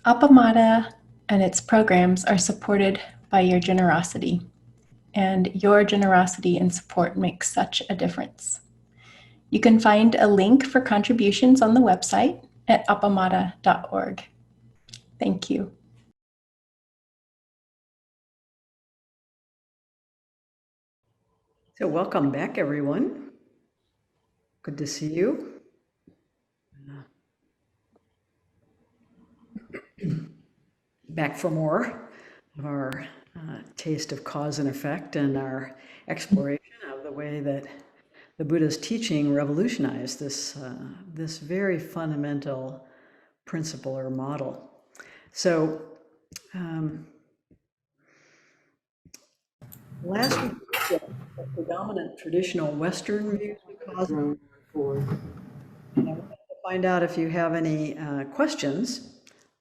Appamada and its programs are supported by your generosity, and your generosity and support makes such a difference. You can find a link for contributions on the website at appamada.org. Thank you. So welcome back, everyone. Good to see you. Back for more of our taste of cause and effect and our exploration of the way that the Buddha's teaching revolutionized this very fundamental principle or model. So last week, the predominant traditional Western views of cause and effect. I wanted to find out if you have any questions.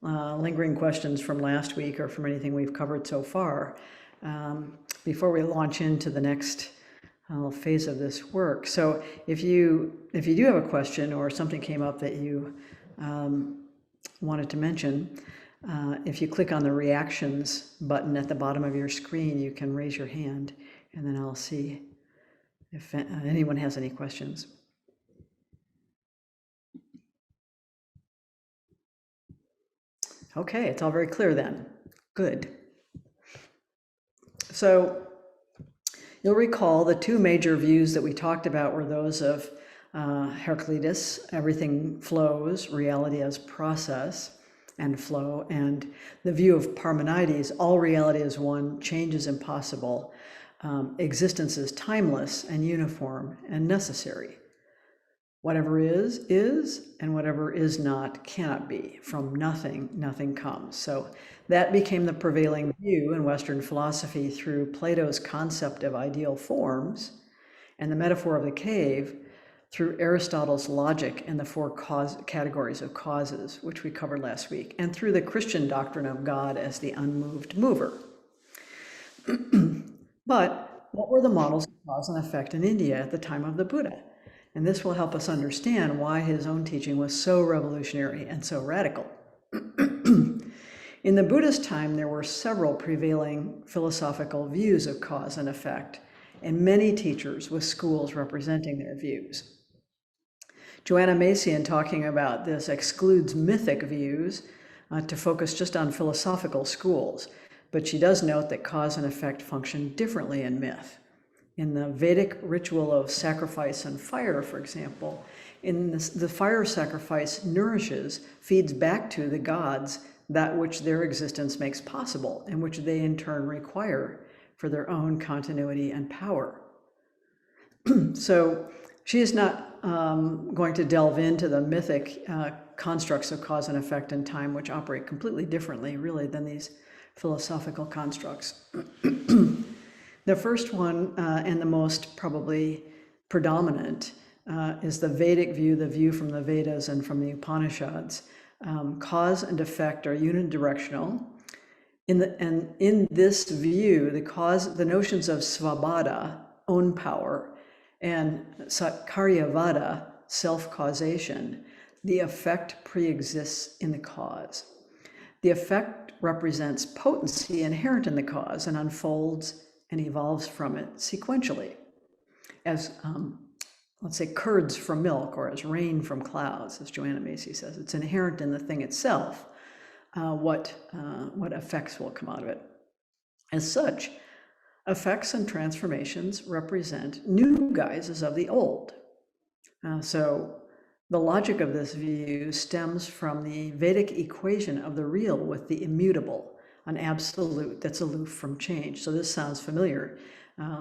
Lingering questions from last week or from anything we've covered so far before we launch into the next phase of this work. So if you do have a question or something came up that you wanted to mention, if you click on the reactions button at the bottom of your screen, you can raise your hand and then I'll see if anyone has any questions. Okay, it's all very clear then. Good. So you'll recall the two major views that we talked about were those of Heraclitus, everything flows, reality as process and flow, and the view of Parmenides, all reality is one, change is impossible, existence is timeless and uniform and necessary. Whatever is, and whatever is not, cannot be. From nothing, nothing comes. So that became the prevailing view in Western philosophy through Plato's concept of ideal forms and the metaphor of the cave through Aristotle's logic and the four categories of causes, which we covered last week, and through the Christian doctrine of God as the unmoved mover. But what were the models of cause and effect in India at the time of the Buddha? And this will help us understand why his own teaching was so revolutionary and so radical. In the Buddha's time, there were several prevailing philosophical views of cause and effect, and many teachers with schools representing their views. Joanna Macy, in talking about this, excludes mythic views to focus just on philosophical schools, but she does note that cause and effect function differently in myth. In the Vedic ritual of sacrifice and fire, for example, the fire sacrifice nourishes, feeds back to the gods that which their existence makes possible and which they in turn require for their own continuity and power. So she is not going to delve into the mythic constructs of cause and effect and time, which operate completely differently, really, than these philosophical constructs. The first one, and the most probably predominant, is the Vedic view, the view from the Vedas and from the Upanishads. Cause and effect are unidirectional. In this view, the notions of svabhada, own power, and satkaryavada, self-causation, the effect pre-exists in the cause. The effect represents potency inherent in the cause and unfolds and evolves from it sequentially, as let's say curds from milk or as rain from clouds, as Joanna Macy says. It's inherent in the thing itself, what effects will come out of it. As such, effects and transformations represent new guises of the old. So the logic of this view stems from the Vedic equation of the real with the immutable, an absolute that's aloof from change. So this sounds familiar,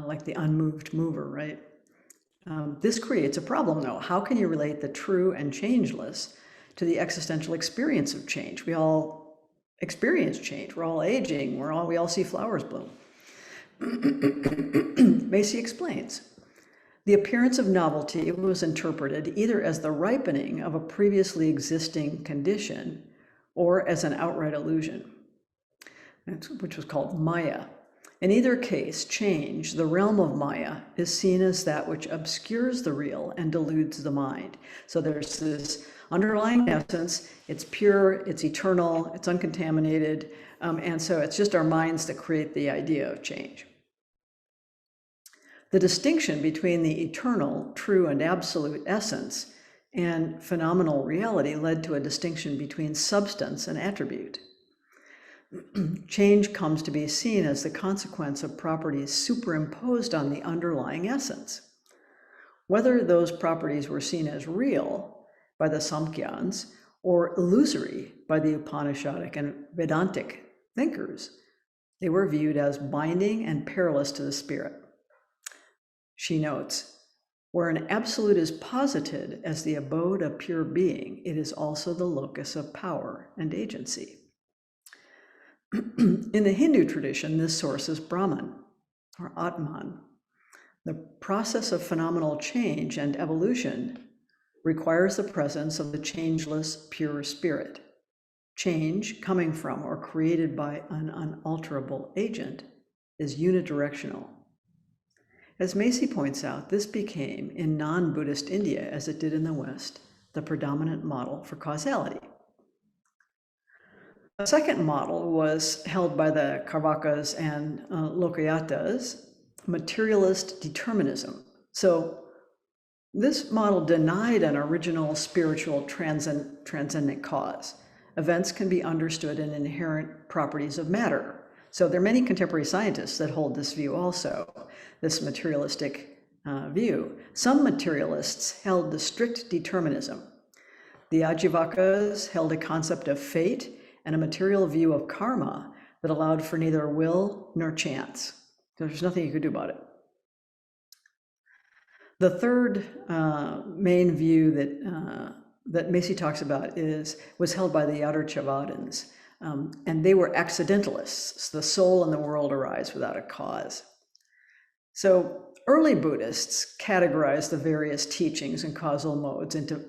like the unmoved mover, right? This creates a problem, though. How can you relate the true and changeless to the existential experience of change? We all experience change. We're all aging. We all see flowers bloom. Macy explains. The appearance of novelty was interpreted either as the ripening of a previously existing condition or as an outright illusion, which was called Maya. In either case, change, the realm of Maya, is seen as that which obscures the real and deludes the mind. So there's this underlying essence, it's pure, it's eternal, it's uncontaminated, and so it's just our minds that create the idea of change. The distinction between the eternal, true, and absolute essence and phenomenal reality led to a distinction between substance and attribute. Change comes to be seen as the consequence of properties superimposed on the underlying essence. Whether those properties were seen as real by the Samkhyans or illusory by the Upanishadic and Vedantic thinkers, they were viewed as binding and perilous to the spirit. She notes, where an absolute is posited as the abode of pure being, it is also the locus of power and agency. In the Hindu tradition, this source is Brahman, or Atman. The process of phenomenal change and evolution requires the presence of the changeless, pure spirit. Change, coming from or created by an unalterable agent, is unidirectional. As Macy points out, this became, in non-Buddhist India, as it did in the West, the predominant model for causality. A second model was held by the Carvakas and Lokayatas, Materialist Determinism. So this model denied an original spiritual transcendent cause. Events can be understood in inherent properties of matter. So there are many contemporary scientists that hold this view also, this materialistic view. Some materialists held the strict determinism. The Ajivakas held a concept of fate and a material view of karma that allowed for neither will nor chance. So there's nothing you could do about it. The third main view that Macy talks about was held by the Yadurchavadins, and they were accidentalists. The soul and the world arise without a cause. So early Buddhists categorized the various teachings and causal modes into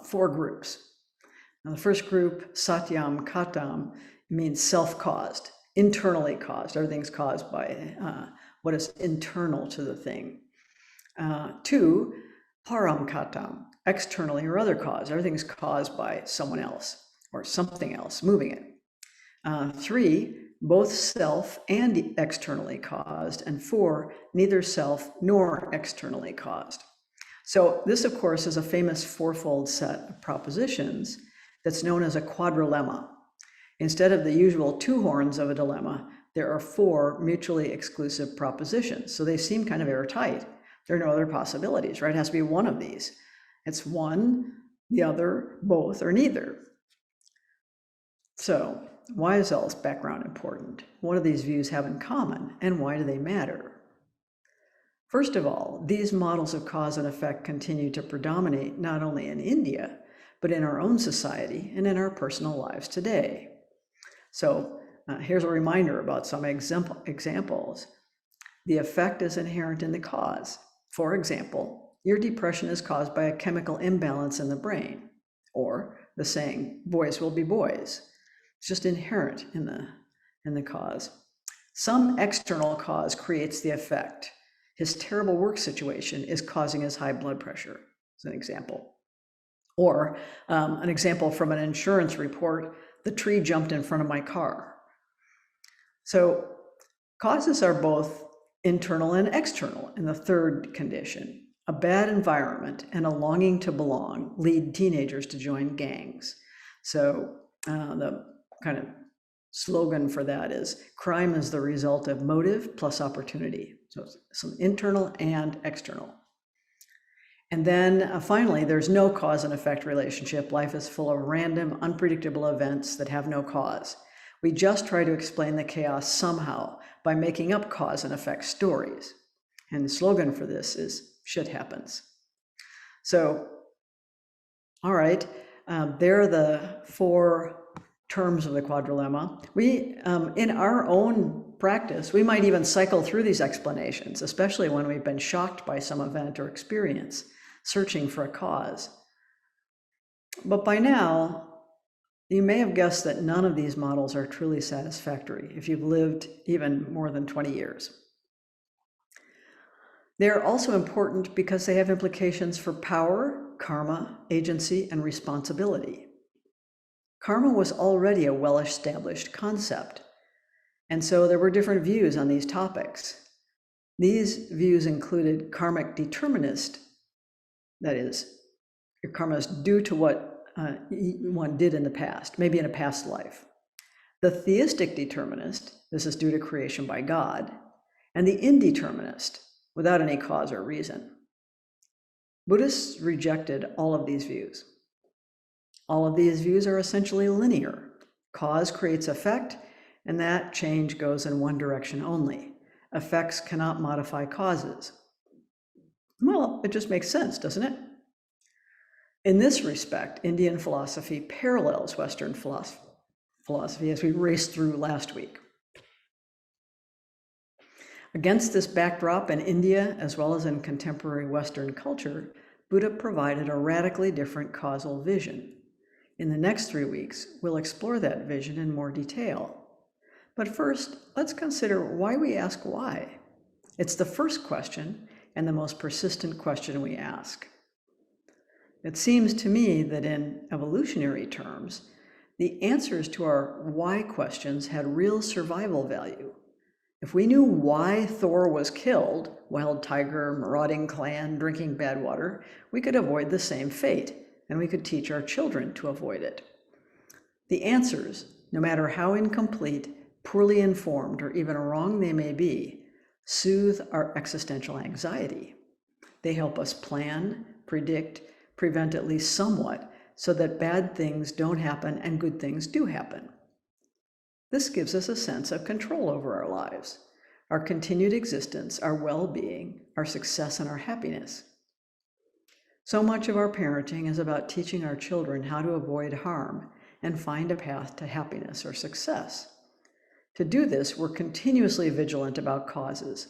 4 groups. Now, the first group, Satyam Katam, means self-caused, internally caused. Everything's caused by what is internal to the thing. 2, Param Katam, externally or other cause. Everything's caused by someone else or something else moving it. 3, both self and externally caused. And 4, neither self nor externally caused. So this, of course, is a famous fourfold set of propositions that's known as a quadrilemma. Instead of the usual 2 horns of a dilemma, there are 4 mutually exclusive propositions. So they seem kind of airtight. There are no other possibilities, right? It has to be one of these. It's one, the other, both, or neither. So why is all this background important? What do these views have in common, and why do they matter? First of all, these models of cause and effect continue to predominate not only in India, but in our own society and in our personal lives today. So here's a reminder about some examples. The effect is inherent in the cause. For example, your depression is caused by a chemical imbalance in the brain, or the saying, boys will be boys. It's just inherent in the cause. Some external cause creates the effect. His terrible work situation is causing his high blood pressure, as an example. Or an example from an insurance report, the tree jumped in front of my car. So causes are both internal and external in the third condition. A bad environment and a longing to belong lead teenagers to join gangs. So the kind of slogan for that is, crime is the result of motive plus opportunity. So it's some internal and external. And then finally, there's no cause and effect relationship. Life is full of random, unpredictable events that have no cause. We just try to explain the chaos somehow by making up cause and effect stories. And the slogan for this is, shit happens. So, all right, there are the 4 terms of the quadrilemma. We, in our own practice, we might even cycle through these explanations, especially when we've been shocked by some event or experience, searching for a cause. But by now, You may have guessed that none of these models are truly satisfactory if you've lived even more than 20 years. They are also important because they have implications for power, karma, agency, and responsibility. Karma was already a well-established concept, and so there were different views on these topics. These views included karmic determinist, that is, your karma is due to what one did in the past, maybe in a past life. The theistic determinist, this is due to creation by God, and the indeterminist, without any cause or reason. Buddhists rejected all of these views. All of these views are essentially linear. Cause creates effect, and that change goes in one direction only. Effects cannot modify causes. Well, it just makes sense, doesn't it? In this respect, Indian philosophy parallels Western philosophy as we raced through last week. Against this backdrop in India, as well as in contemporary Western culture, Buddha provided a radically different causal vision. In the next 3 weeks, we'll explore that vision in more detail. But first, let's consider why we ask why. It's the first question and the most persistent question we ask. It seems to me that in evolutionary terms, the answers to our why questions had real survival value. If we knew why Thor was killed, wild tiger, marauding clan, drinking bad water, we could avoid the same fate, and we could teach our children to avoid it. The answers, no matter how incomplete, poorly informed, or even wrong they may be, soothe our existential anxiety. They help us plan, predict, prevent at least somewhat, so that bad things don't happen and good things do happen. This gives us a sense of control over our lives, our continued existence, our well-being, our success, and our happiness. So much of our parenting is about teaching our children how to avoid harm and find a path to happiness or success. To do this, we're continuously vigilant about causes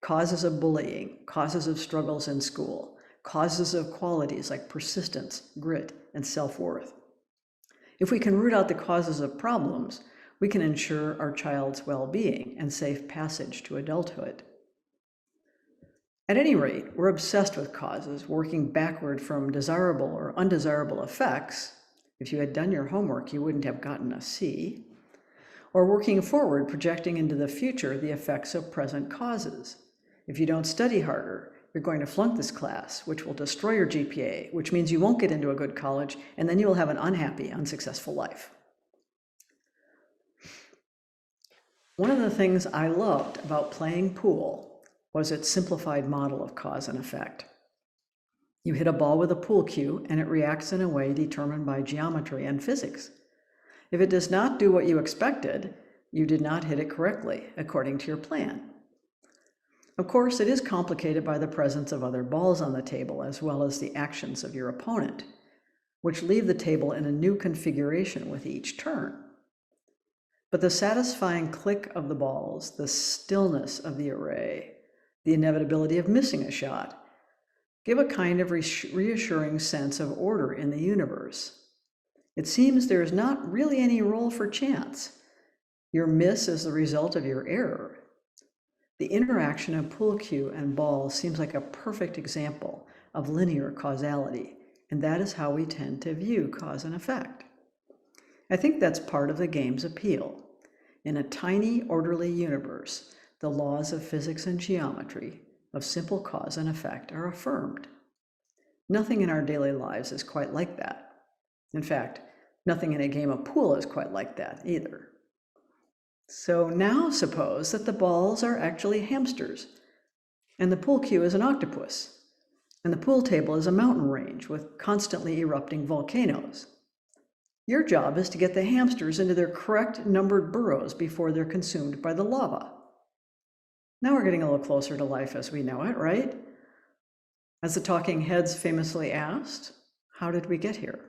of bullying, causes of struggles in school, causes of qualities like persistence, grit, and self-worth. If we can root out the causes of problems, we can ensure our child's well-being and safe passage to adulthood. At any rate, we're obsessed with causes, working backward from desirable or undesirable effects. If you had done your homework, you wouldn't have gotten a C. Or working forward, projecting into the future the effects of present causes. If you don't study harder, you're going to flunk this class, which will destroy your GPA, which means you won't get into a good college, and then you will have an unhappy, unsuccessful life. One of the things I loved about playing pool was its simplified model of cause and effect. You hit a ball with a pool cue, and it reacts in a way determined by geometry and physics. If it does not do what you expected, you did not hit it correctly, according to your plan. Of course, it is complicated by the presence of other balls on the table, as well as the actions of your opponent, which leave the table in a new configuration with each turn. But the satisfying click of the balls, the stillness of the array, the inevitability of missing a shot, give a kind of reassuring sense of order in the universe. It seems there is not really any role for chance. Your miss is the result of your error. The interaction of pool cue and ball seems like a perfect example of linear causality, and that is how we tend to view cause and effect. I think that's part of the game's appeal. In a tiny, orderly universe, the laws of physics and geometry, of simple cause and effect, are affirmed. Nothing in our daily lives is quite like that. In fact, nothing in a game of pool is quite like that either. So now suppose that the balls are actually hamsters, and the pool cue is an octopus, and the pool table is a mountain range with constantly erupting volcanoes. Your job is to get the hamsters into their correct numbered burrows before they're consumed by the lava. Now we're getting a little closer to life as we know it, right? As the talking heads famously asked, how did we get here?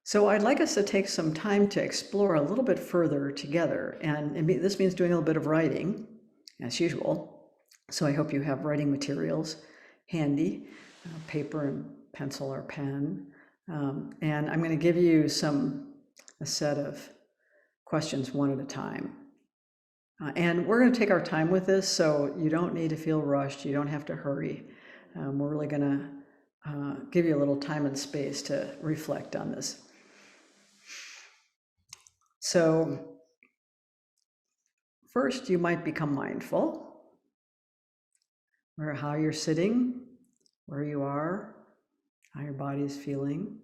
So I'd like us to take some time to explore a little bit further together, and this means doing a little bit of writing, as usual. So I hope you have writing materials handy, paper and pencil or pen, And I'm going to give you a set of questions one at a time. And we're going to take our time with this, so you don't need to feel rushed. You don't have to hurry. We're really going to give you a little time and space to reflect on this. So first, you might become mindful, or how you're sitting, where you are, how your body is feeling.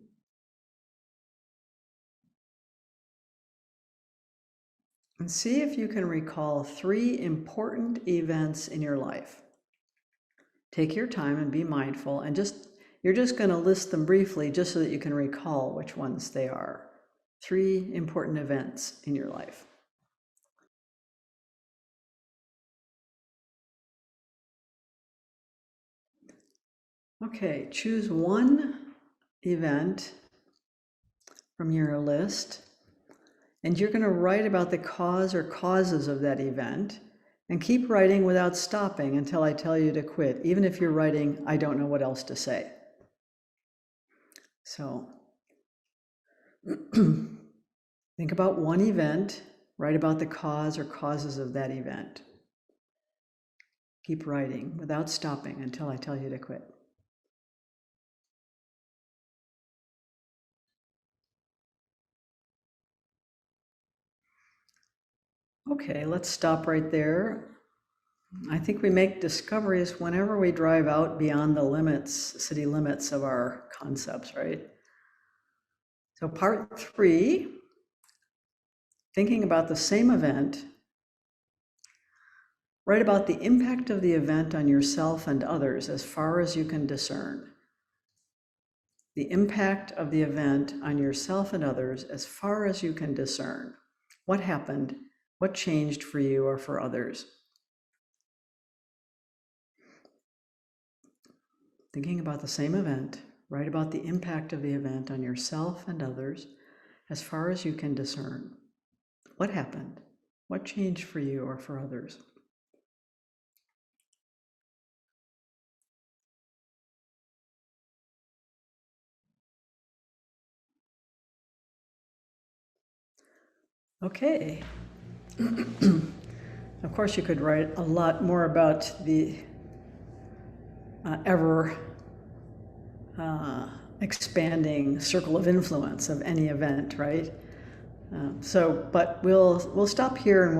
And see if you can recall 3 important events in your life. Take your time and be mindful, and you're just going to list them briefly just so that you can recall which ones they are. 3 important events in your life. Okay, choose one event from your list, and you're going to write about the cause or causes of that event, and keep writing without stopping until I tell you to quit, even if you're writing, I don't know what else to say. So think about one event, write about the cause or causes of that event. Keep writing without stopping until I tell you to quit. Okay, let's stop right there. I think we make discoveries whenever we drive out beyond the limits, city limits of our concepts, right? So part 3, thinking about the same event, write about the impact of the event on yourself and others as far as you can discern. The impact of the event on yourself and others as far as you can discern. What happened? What changed for you or for others? Thinking about the same event, write about the impact of the event on yourself and others as far as you can discern. What happened? What changed for you or for others? Okay. Of course, you could write a lot more about the ever expanding circle of influence of any event, right? But we'll stop here, and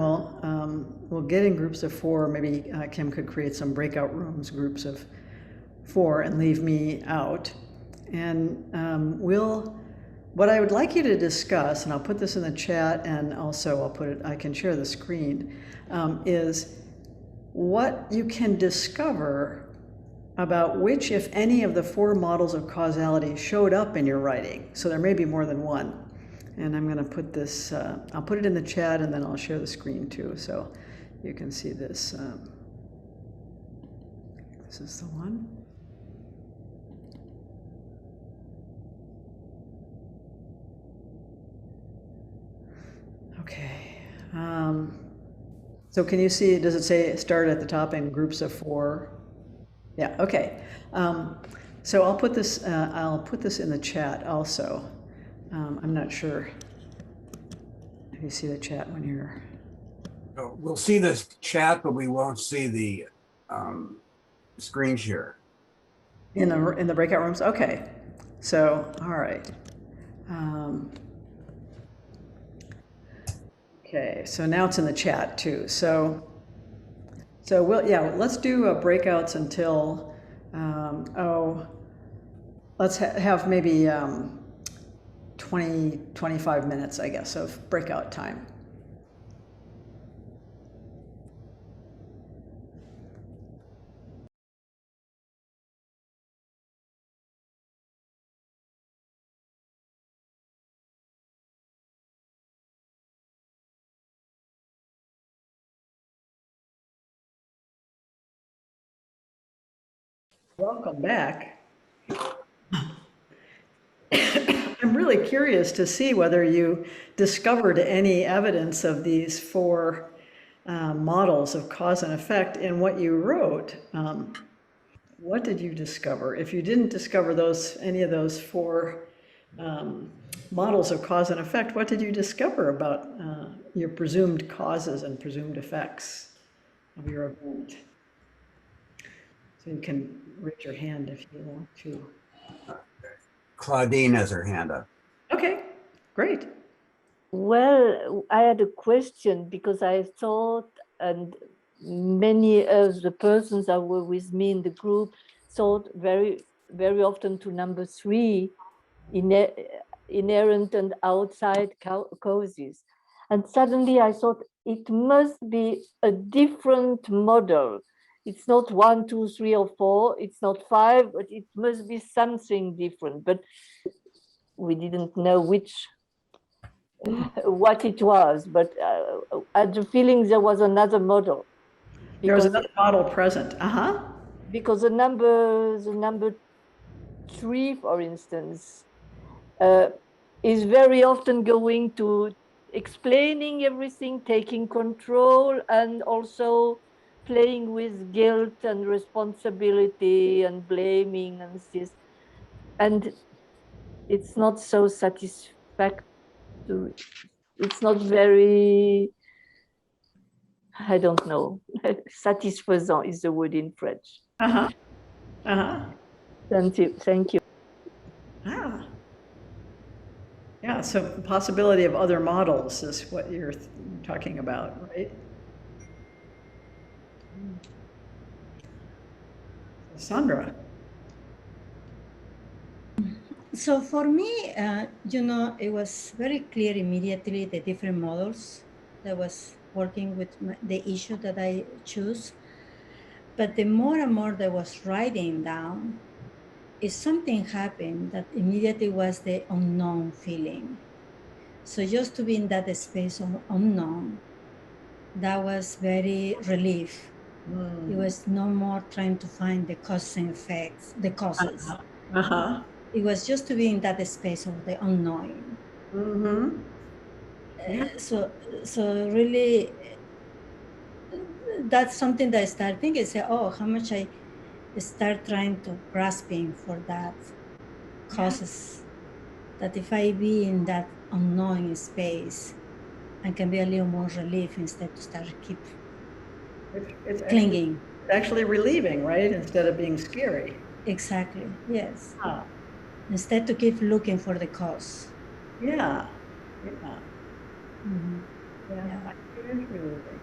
we'll get in groups of 4. Maybe Kim could create some breakout rooms, groups of 4, and leave me out. And what I would like you to discuss, and I'll put this in the chat, and also I can share the screen, is what you can discover about which, if any, of the 4 models of causality showed up in your writing. So there may be more than one. And I'm going to put this, I'll put it in the chat, and then I'll share the screen too, so you can see this. This is the one. Okay. So can you see, does it say start at the top in groups of 4? Yeah, okay. So I'll put this in the chat also. I'm not sure if you see the chat when you're. We'll see the chat, but we won't see the screen share. In the breakout rooms? Okay. So, all right. Okay, so now it's in the chat too. So let's do breakouts until, let's have maybe 20, 25 minutes, I guess, of breakout time. Welcome back. I'm really curious to see whether you discovered any evidence of these 4 models of cause and effect in what you wrote. What did you discover? If you didn't discover any of those 4 models of cause and effect, what did you discover about your presumed causes and presumed effects of your event? So you can raise your hand if you want to. Claudine has her hand up. Okay, great. Well, I had a question because I thought, and many of the persons that were with me in the group thought very, very often to number 3, inherent and outside causes. And suddenly I thought it must be a different model. It's not 1, 2, 3, or 4. It's not 5, but it must be something different. But we didn't know what it was. But I had the feeling there was another model. There was Because, another model present. because the number 3, for instance, is very often going to explaining everything, taking control, and also playing with guilt and responsibility and blaming and this. And it's not so satisfactory. It's not very, I don't know, satisfaisant is the word in French. Thank you. Thank you. Yeah, so the possibility of other models is what you're talking about, right? Sandra. So for me, it was very clear immediately the different models that was working with the issue that I choose. But the more and more that I was writing down, if something happened that immediately was the unknown feeling. So just to be in that space of unknown, that was very relief. It was no more trying to find the cause and effects, the causes. It was just to be in that space of the unknown. So really, that's something that I start thinking. Say, oh, how much I start trying to grasping for that causes. That if I be in that unknown space, I can be a little more relief instead to start keep It's clinging. actually relieving, right? Instead of being scary. Exactly. Yes. Instead to keep looking for the cause. Yeah. Yeah. It is relieving.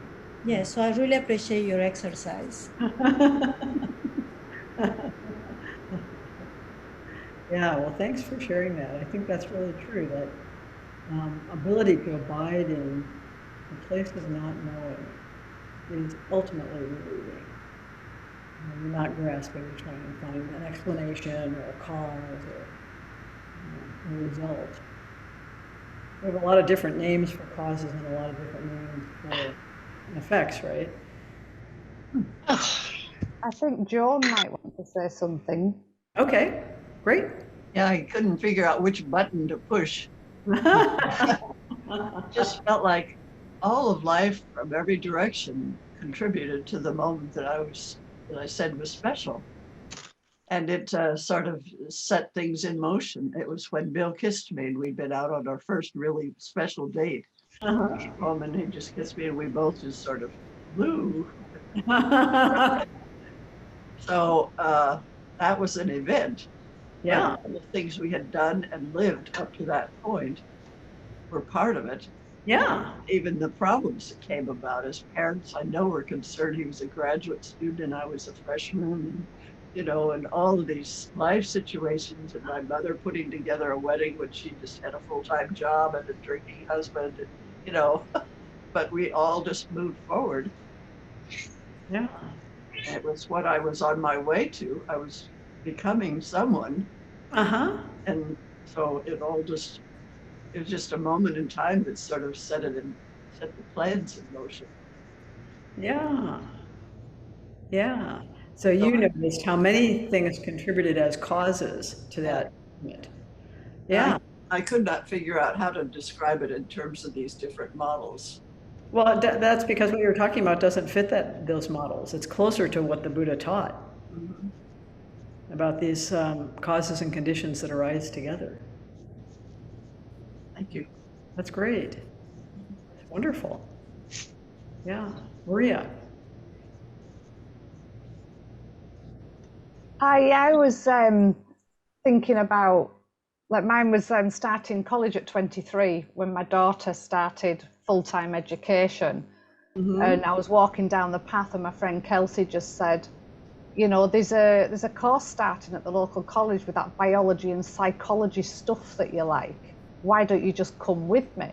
Yeah. So I really appreciate your exercise. Yeah, well, thanks for sharing that. I think that's really true, that ability to abide in the place of not knowing is ultimately relieving. You're not grasping to try and find an explanation or a cause or a result. We have a lot of different names for causes and a lot of different names for effects, right? I think Joan might want to say something. Okay, great. Yeah, I couldn't figure out which button to push. Just felt like all of life from every direction contributed to the moment that I said was special. And it sort of set things in motion. It was when Bill kissed me and we'd been out on our first really special date. And he just kissed me and we both just sort of blew. So that was an event. Yeah. The things we had done and lived up to that point were part of it. Yeah. Even the problems that came about as parents, I know were concerned. He was a graduate student and I was a freshman, and and all of these life situations, and my mother putting together a wedding when she just had a full-time job and a drinking husband, and, but we all just moved forward. Yeah. It was what I was on my way to. I was becoming someone. And so it was just a moment in time that sort of set the plans in motion. Yeah. Yeah. So you noticed how many things contributed as causes to that movement. Yeah. I could not figure out how to describe it in terms of these different models. Well, that's because what you're talking about doesn't fit those models. It's closer to what the Buddha taught about these causes and conditions that arise together. Thank you. That's great. Wonderful. Yeah. Maria. I was thinking about, like, mine was starting college at 23 when my daughter started full-time education. And I was walking down the path and my friend Kelsey just said, you know, there's a course starting at the local college with that biology and psychology stuff that you like. Why don't you just come with me?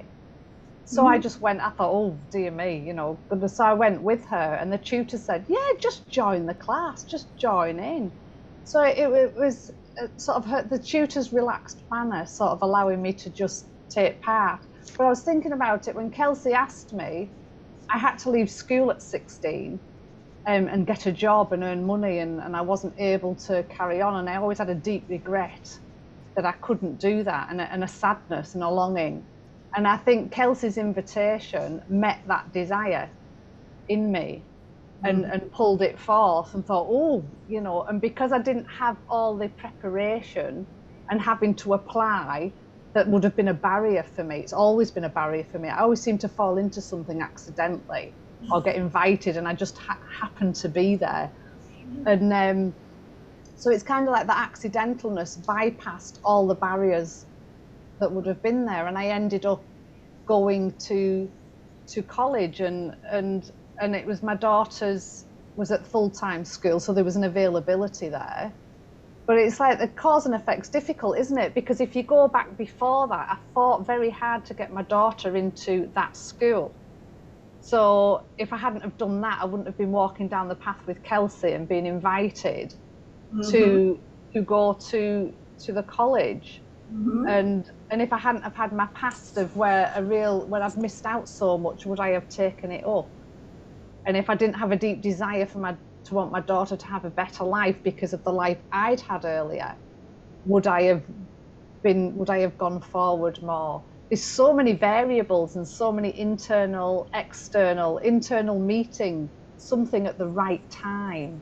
So I just went, I thought, oh dear me, you know. So I went with her and the tutor said, yeah, just join the class, just join in. So it was sort of the tutor's relaxed manner, sort of allowing me to just take part. But I was thinking about it when Kelsey asked me, I had to leave school at 16 and get a job and earn money, and I wasn't able to carry on. And I always had a deep regret that I couldn't do that, and a sadness and a longing. And I think Kelsey's invitation met that desire in me and pulled it forth and thought, oh, you know, and because I didn't have all the preparation and having to apply, that would have been a barrier for me. It's always been a barrier for me. I always seem to fall into something accidentally or get invited and I just happen to be there. And so it's kind of like the accidentalness bypassed all the barriers that would have been there. And I ended up going to college and it was my daughter's was at full-time school, so there was an availability there. But it's like the cause and effect's difficult, isn't it? Because if you go back before that, I fought very hard to get my daughter into that school. So if I hadn't have done that, I wouldn't have been walking down the path with Kelsey and being invited to go to the college. And if I hadn't have had my past of where I've missed out so much, would I have taken it up? And if I didn't have a deep desire to want my daughter to have a better life because of the life I'd had earlier, would I have gone forward more? There's so many variables and so many internal meeting something at the right time.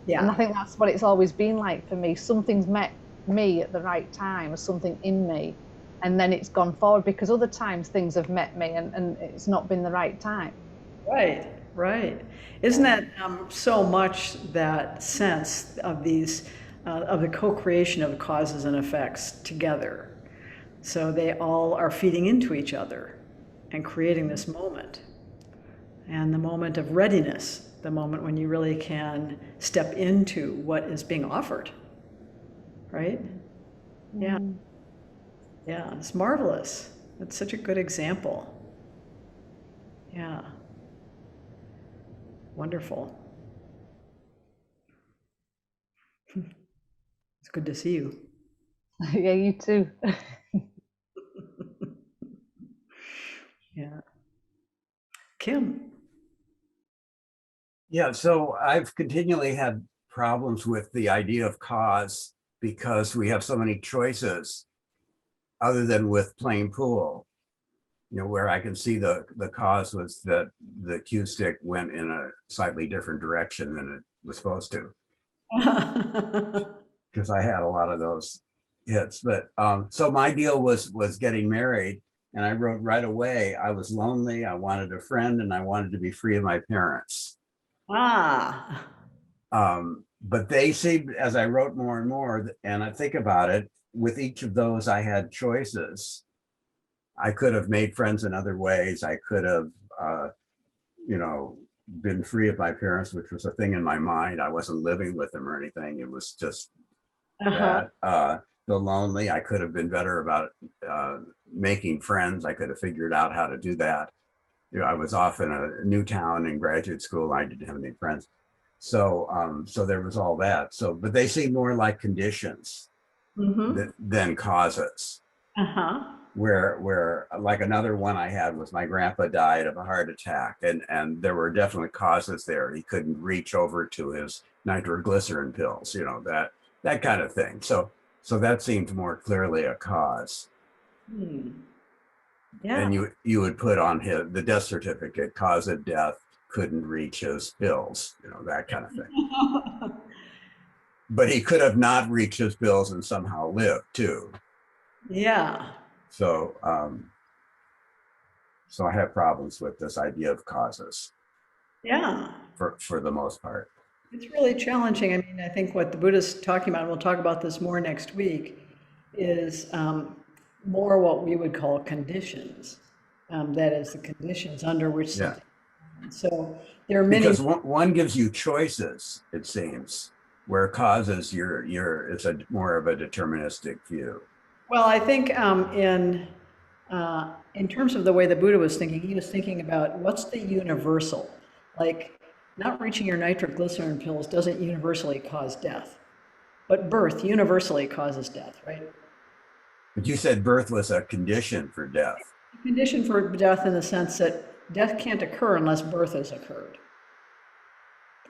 Yeah. And I think that's what it's always been like for me. Something's met me at the right time, or something in me, and then it's gone forward, because other times things have met me and it's not been the right time. Right. Isn't that so much that sense of these, of the co-creation of causes and effects together? So they all are feeding into each other and creating this moment. And the moment of readiness, the moment when you really can step into what is being offered. Right? Yeah. Yeah, it's marvelous. That's such a good example. Yeah. Wonderful. It's good to see you. Yeah, you too. Yeah. Kim. Yeah, so I've continually had problems with the idea of cause because we have so many choices other than with playing pool, you know, where I can see the cause was that the cue stick went in a slightly different direction than it was supposed to. Because I had a lot of those hits. But so my deal was getting married, and I wrote right away, I was lonely, I wanted a friend, and I wanted to be free of my parents. But they seemed, as I wrote more and more, and I think about it, with each of those I had choices. I could have made friends in other ways. I could have, you know, been free of my parents, which was a thing in my mind. I wasn't living with them or anything. It was just that. The lonely, I could have been better about making friends. I could have figured out how to do that. You know, I was off in a new town in graduate school. I didn't have any friends. So so there was all that. So, but they seem more like conditions than causes. Where like another one I had was my grandpa died of a heart attack, and there were definitely causes there. He couldn't reach over to his nitroglycerin pills, you know, that kind of thing. So that seemed more clearly a cause. Yeah. And you would put on the death certificate, cause of death, couldn't reach his bills, you know, that kind of thing. But he could have not reached his bills and somehow lived too. Yeah. So, so I have problems with this idea of causes Yeah, for the most part. it's really challenging. I mean, I think what the Buddha's talking about, and we'll talk about this more next week, is more what we would call conditions. That is, the conditions under which Yeah. something. So there are many. Because one gives you choices, it seems, where causes it's a more of a deterministic view. Well, I think in terms of the way the Buddha was thinking, he was thinking about what's the universal. Like, not reaching your nitroglycerin pills doesn't universally cause death, but birth universally causes death, right? But you said birth was a condition for death. Condition for death in the sense that death can't occur unless birth has occurred.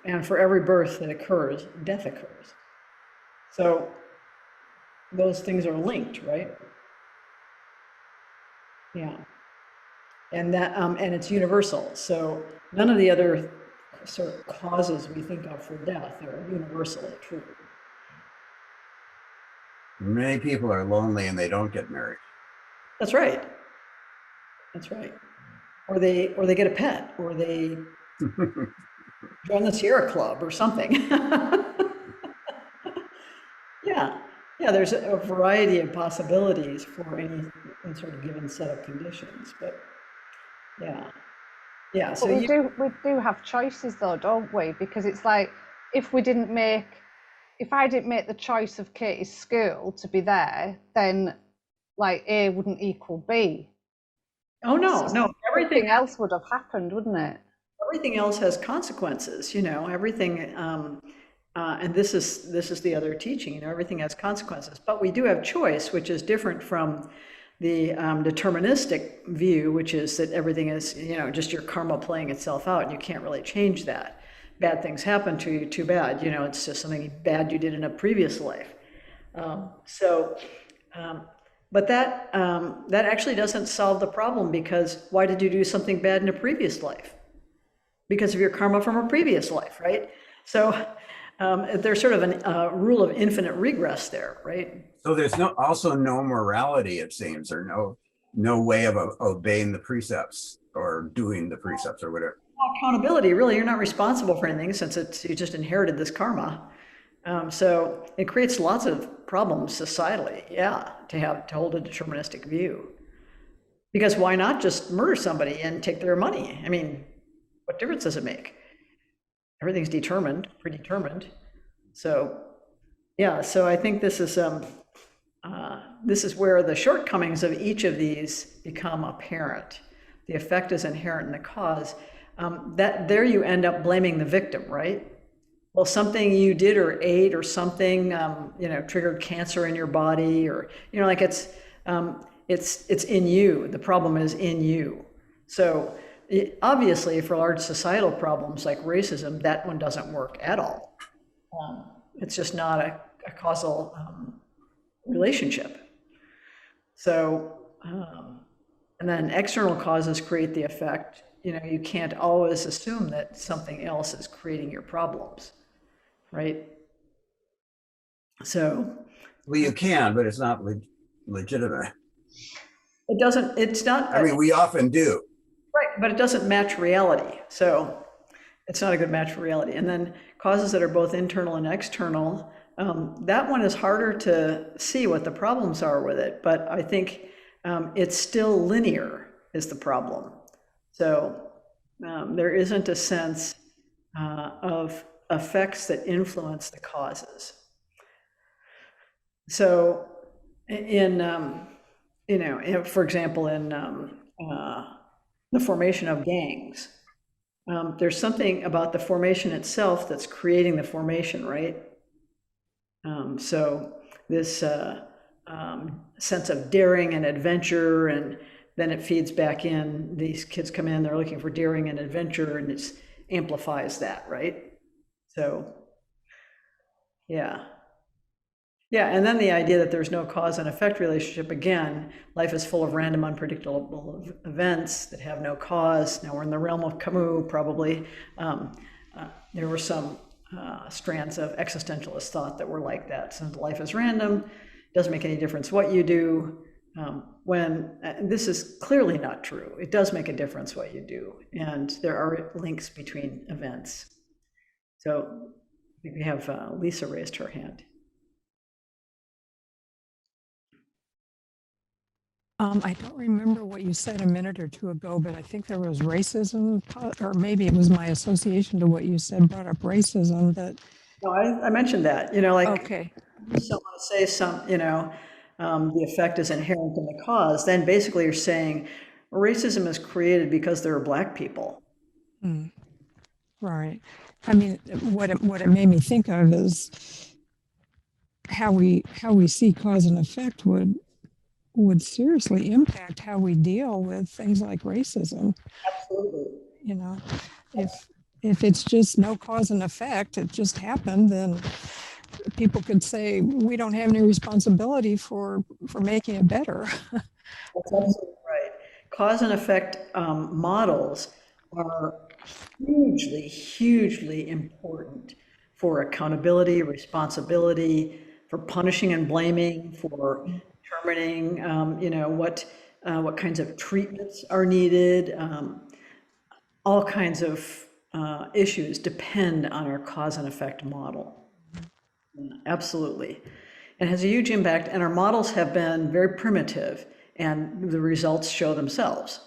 And for every birth that occurs, death occurs. So those things are linked, right? Yeah. And that and it's universal. So none of the other sort of causes we think of for death are universally true. Many people are lonely and they don't get married. That's right. That's right. Or they get a pet, or they join the Sierra Club or something. Yeah. Yeah, there's a variety of possibilities for any sort of given set of conditions, but yeah. Yeah, so But we do have choices though, don't we? Because it's like if I didn't make the choice of Katie's school to be there, then like A wouldn't equal B. Oh no, Everything else would have happened, wouldn't it? Everything else has consequences, everything, and this is the other teaching, everything has consequences, but we do have choice, which is different from the deterministic view, which is that everything is, just your karma playing itself out, and you can't really change that. Bad things happen to you, too bad, it's just something bad you did in a previous life. But that actually doesn't solve the problem, because why did you do something bad in a previous life? Because of your karma from a previous life, right? So there's sort of a rule of infinite regress there, right? So there's also no morality, it seems, or no way of obeying the precepts or doing the precepts or whatever. Accountability, really, you're not responsible for anything since you just inherited this karma. So it creates lots of problems societally, to hold a deterministic view. Because why not just murder somebody and take their money? I mean, what difference does it make? Everything's predetermined. So, so I think this is where the shortcomings of each of these become apparent. The effect is inherent in the cause. There you end up blaming the victim, right? Well, something you did or ate or something, triggered cancer in your body, or like it's in you. The problem is in you. So obviously, for large societal problems like racism, that one doesn't work at all. It's just not a causal relationship. So, and then external causes create the effect. You can't always assume that something else is creating your problems, right? So. Well, you can, but it's not legitimate. It's not. I mean, we often do. Right, but it doesn't match reality. So it's not a good match for reality. And then causes that are both internal and external, that one is harder to see what the problems are with it, but I think it's still linear is the problem. So there isn't a sense of effects that influence the causes. So for example, in the formation of gangs, there's something about the formation itself that's creating the formation, right? So this sense of daring and adventure, and then it feeds back in. These kids come in, they're looking for daring and adventure, and it amplifies that, right? So, yeah, and then the idea that there's no cause and effect relationship. Again, life is full of random, unpredictable events that have no cause. Now we're in the realm of Camus, probably. There were some strands of existentialist thought that were like that. Since life is random, it doesn't make any difference what you do. when this is clearly not true. It does make a difference what you do, and there are links between events. So we have Lisa raised her hand. I don't remember what you said a minute or two ago, but I think there was racism, or maybe it was my association to what you said brought up racism. That No, I mentioned that, you know, like okay, someone say you know, the effect is inherent in the cause, then basically you're saying racism is created because there are Black people. right? I mean, what it made me think of is how we see cause and effect would seriously impact how we deal with things like racism. Absolutely. You know, if it's just no cause and effect, it just happened, then people could say we don't have any responsibility for making it better. That's absolutely right. Cause and effect models are hugely, hugely important for accountability, responsibility, for punishing and blaming, for determining, you know, what kinds of treatments are needed. All kinds of issues depend on our cause and effect model. Absolutely. It has a huge impact, and our models have been very primitive, and the results show themselves.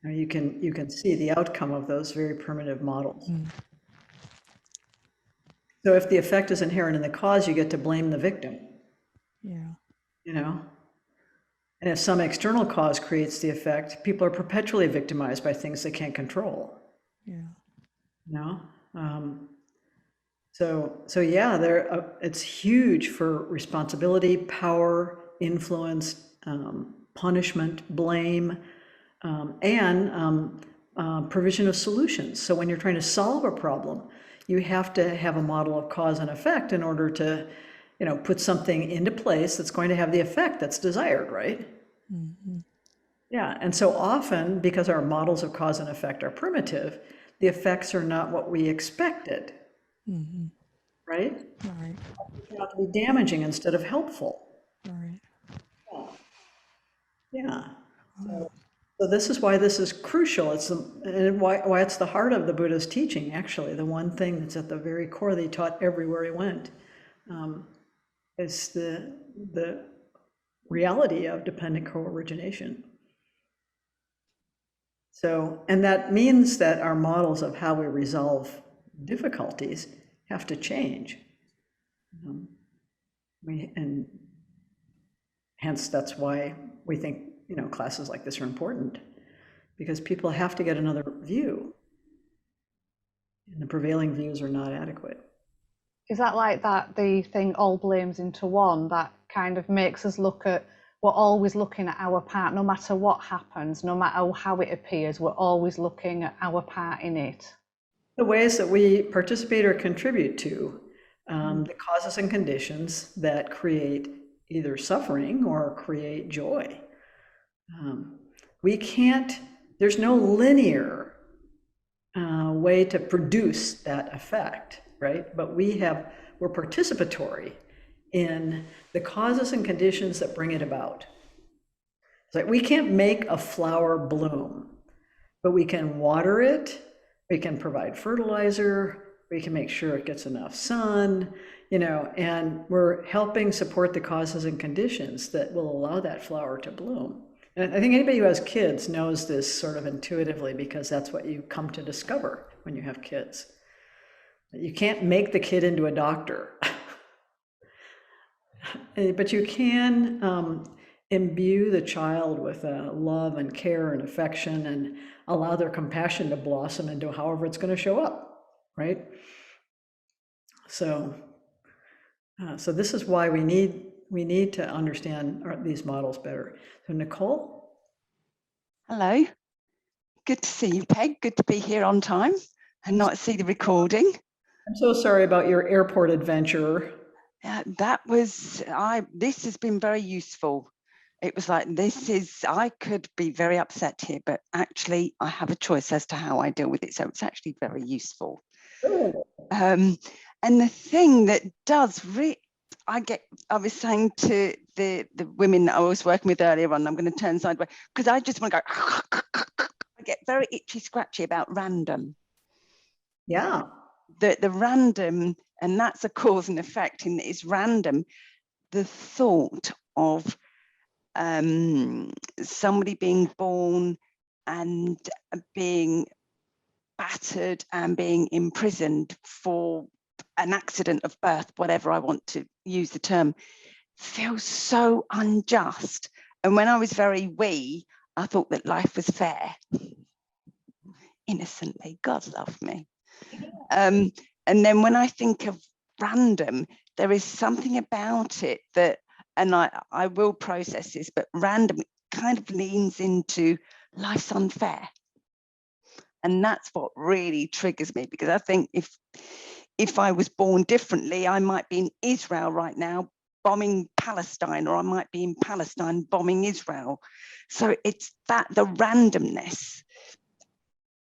You can see the outcome of those very primitive models. So if the effect is inherent in the cause, you get to blame the victim. Yeah. You know? And if some external cause creates the effect, people are perpetually victimized by things they can't control. Yeah. You know? So yeah, it's huge for responsibility, power, influence, punishment, blame, and provision of solutions. So when you're trying to solve a problem, you have to have a model of cause and effect in order to, you know, put something into place that's going to have the effect that's desired, right? Mm-hmm. Yeah, and so often, because our models of cause and effect are primitive, the effects are not what we expected. Mm-hmm. Right? Right. They have to be damaging instead of helpful. Right. Yeah. So this is why this is crucial. And why it's the heart of the Buddha's teaching, actually. The one thing that's at the very core that he taught everywhere he went is the reality of dependent co-origination. So, and that means that our models of how we resolve difficulties have to change. And hence that's why we think, you know, classes like this are important, because people have to get another view, and the prevailing views are not adequate. Is that like that, the thing all blames into one, that kind of makes us look at, we're always looking at our part, no matter what happens, no matter how it appears, we're always looking at our part in it? The ways that we participate or contribute to the causes and conditions that create either suffering or create joy. We can't, there's no linear way to produce that effect, right? But we're participatory in the causes and conditions that bring it about. It's like we can't make a flower bloom, but we can water it, we can provide fertilizer, we can make sure it gets enough sun, you know, and we're helping support the causes and conditions that will allow that flower to bloom. And I think anybody who has kids knows this sort of intuitively, because that's what you come to discover when you have kids. You can't make the kid into a doctor, but you can imbue the child with love and care and affection and allow their compassion to blossom into however it's going to show up, right? So this is why we need to understand these models better. So Nicole? Hello. Good to see you, Peg. Good to be here on time and not see the recording. I'm so sorry about your airport adventure. This has been very useful. It was like, I could be very upset here, but actually I have a choice as to how I deal with it. So it's actually very useful. And the thing that does I was saying to the women that I was working with earlier on, I'm going to turn sideways because I just want to go. I get very itchy, scratchy about random. Yeah. The random, and that's a cause and effect in that it's random. The thought of somebody being born and being battered and being imprisoned for an accident of birth, whatever I want to use the term, feels so unjust. And when I was very wee, I thought that life was fair. Innocently, God loved me. And then when I think of random, there is something about it that, and I will process this, but random kind of leans into life's unfair. And that's what really triggers me, because I think if I was born differently, I might be in Israel right now bombing Palestine, or I might be in Palestine bombing Israel. So it's that, the randomness,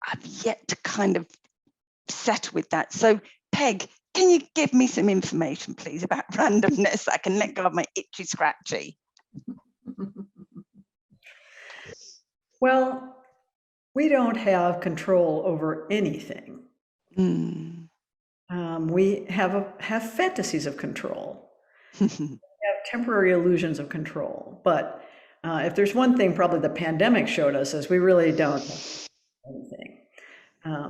I've yet to kind of settle with that. So Peg, can you give me some information, please, about randomness? I can let go of my itchy scratchy. Well, we don't have control over anything. We have fantasies of control. We have temporary illusions of control. But if there's one thing probably the pandemic showed us, is we really don't have anything.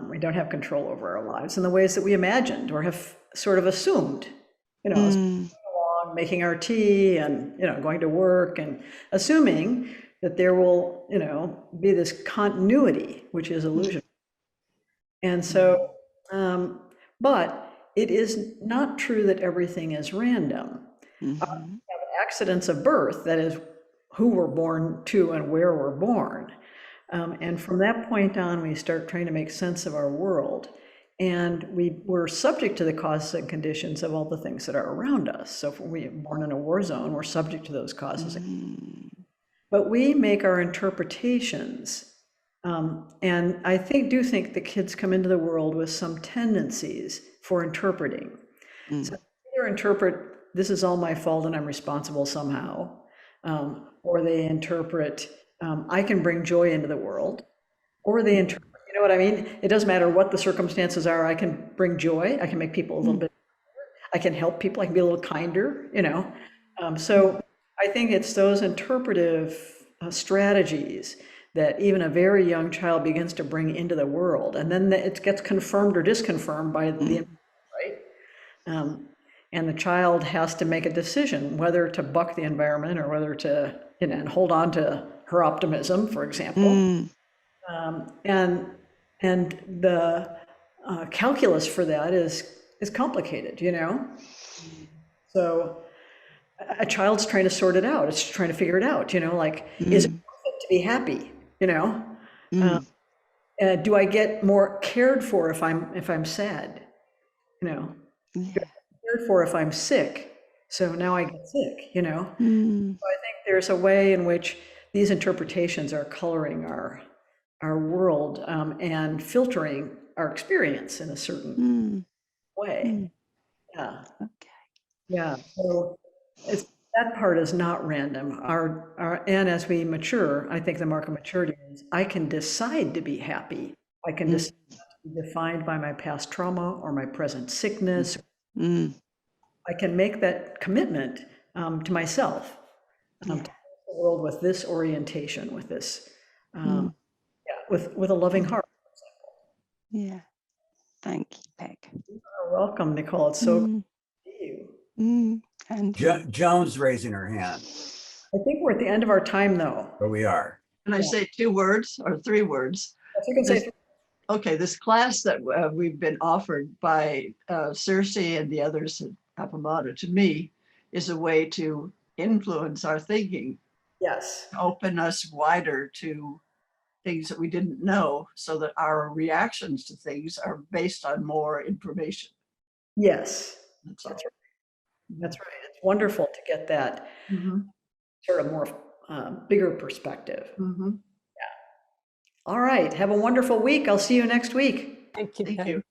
We don't have control over our lives in the ways that we imagined or have sort of assumed, along making our tea and, going to work and assuming that there will, be this continuity, which is illusion. And so, but it is not true that everything is random. We have accidents of birth, that is who we're born to and where we're born. And from that point on, we start trying to make sense of our world. And we're subject to the causes and conditions of all the things that are around us. So if we're born in a war zone, we're subject to those causes. But we make our interpretations. And I do think the kids come into the world with some tendencies for interpreting. So either interpret, this is all my fault and I'm responsible somehow, or they interpret, I can bring joy into the world, or they interpret, you know what I mean? It doesn't matter what the circumstances are, I can bring joy, I can make people a little bit, I can help people, I can be a little kinder, So I think it's those interpretive strategies that even a very young child begins to bring into the world, and then it gets confirmed or disconfirmed by the right? And the child has to make a decision whether to buck the environment or whether to, and hold on to her optimism, for example. And the calculus for that is complicated, So a child's trying to sort it out. It's trying to figure it out, is it worth it to be happy, do I get more cared for if I'm sad, cared for if I'm sick, so now I get sick, So I think there's a way in which these interpretations are coloring our world, and filtering our experience in a certain way. Yeah. Okay. Yeah. So that part is not random. And as we mature, I think the mark of maturity is I can decide to be happy. I can decide not to be defined by my past trauma or my present sickness. I can make that commitment to myself, to the world with this orientation, with this, with a loving heart, for example. Yeah. Thank you, Peg. You're welcome, Nicole. It's so good to see you. And Joan's raising her hand. I think we're at the end of our time, though. But we are. Can I say 2 words or 3 words? You can say. Okay, this class that we've been offered by Circe and the others at Appamata, to me, is a way to influence our thinking. Yes. Open us wider to things that we didn't know, so that our reactions to things are based on more information. Yes. That's right. That's right. It's wonderful to get that sort of more bigger perspective. Yeah. All right. Have a wonderful week. I'll see you next week. Thank you. Thank you.